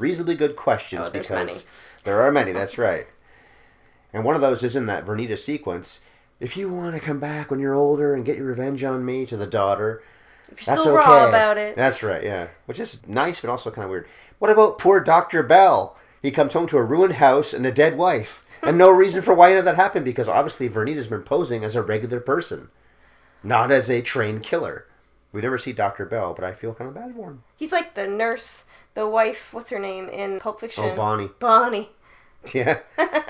reasonably good questions there's because many. there are many, that's right. And one of those is in that Vernita sequence. If you want to come back when you're older and get your revenge on me, to the daughter, If you're that's still okay. raw about it. That's right, yeah. Which is nice, but also kind of weird. What about poor Dr. Bell? He comes home to a ruined house and a dead wife. And no reason for why that happened, because obviously Vernita's been posing as a regular person, not as a trained killer. We never see Dr. Bell, but I feel kind of bad for him. He's like the nurse, the wife, what's her name, in Pulp Fiction? Oh, Bonnie. Bonnie. Yeah,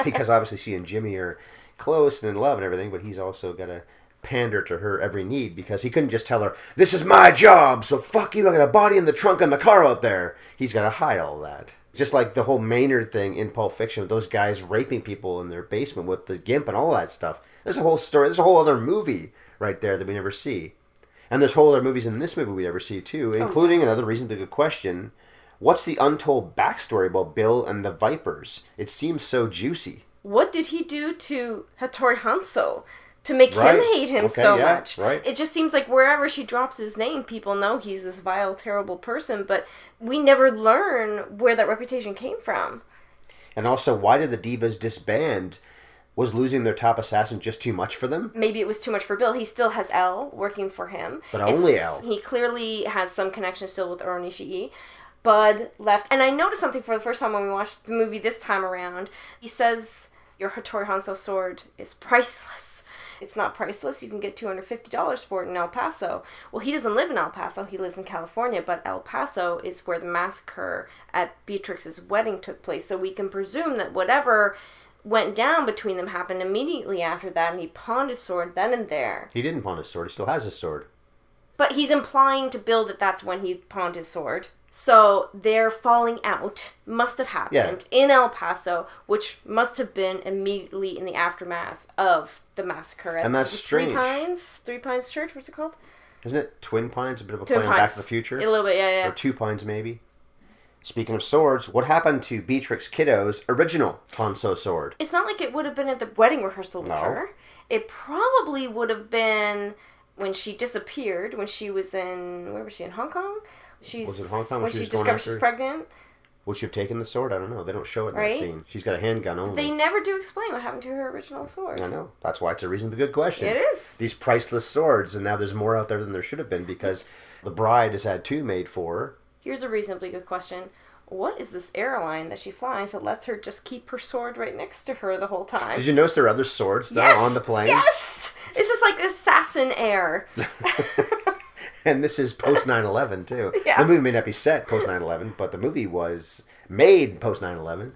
because obviously she and Jimmy are close and in love and everything, but he's also got to pander to her every need, because he couldn't just tell her, this is my job, so fuck you, I got a body in the trunk on the car out there. He's got to hide all that. Just like the whole Maynard thing in Pulp Fiction, with those guys raping people in their basement with the gimp and all that stuff. There's a whole story, there's a whole other movie right there that we never see. And there's whole other movies in this movie we never see too, including another reasonably good question. What's the untold backstory about Bill and the Vipers? It seems so juicy. What did he do to Hattori Hanzo to make him hate him so much? Right. It just seems like wherever she drops his name, people know he's this vile, terrible person, but we never learn where that reputation came from. And also, why did the Divas disband? Was losing their top assassin just too much for them? Maybe it was too much for Bill. He still has L working for him. But only L. He clearly has some connection still with Oro Nishii. Bud left. And I noticed something for the first time when we watched the movie this time around. He says, your Hattori Hanzo sword is priceless. It's not priceless. You can get $250 for it in El Paso. Well, he doesn't live in El Paso. He lives in California. But El Paso is where the massacre at Beatrix's wedding took place. So we can presume that whatever went down between them happened immediately after that. And he pawned his sword then and there. He didn't pawn his sword. He still has his sword. But he's implying to Bill that that's when he pawned his sword. So their falling out must have happened in El Paso, which must have been immediately in the aftermath of the massacre at and that's strange. Three Pines Church, what's it called? Isn't it Twin Pines? A bit of a Twin play on Pines. Back to the Future? A little bit, yeah. Or Two Pines, maybe. Speaking of swords, what happened to Beatrix Kiddo's original Hanzo sword? It's not like it would have been at the wedding rehearsal with her. It probably would have been when she disappeared, when she was in, where was she, in Hong Kong? Was it Hong Kong when she discovers she's pregnant? Would she have taken the sword? I don't know. They don't show it in that scene. She's got a handgun only. They never do explain what happened to her original sword. I know. That's why it's a reasonably good question. It is. These priceless swords, and now there's more out there than there should have been, because the bride has had two made for her. Here's a reasonably good question. What is this airline that she flies that lets her just keep her sword right next to her the whole time? Did you notice there are other swords though on the plane? Yes! This is like Assassin Air. And this is post 9/11 too. Yeah. The movie may not be set post 9/11, but the movie was made post 9/11.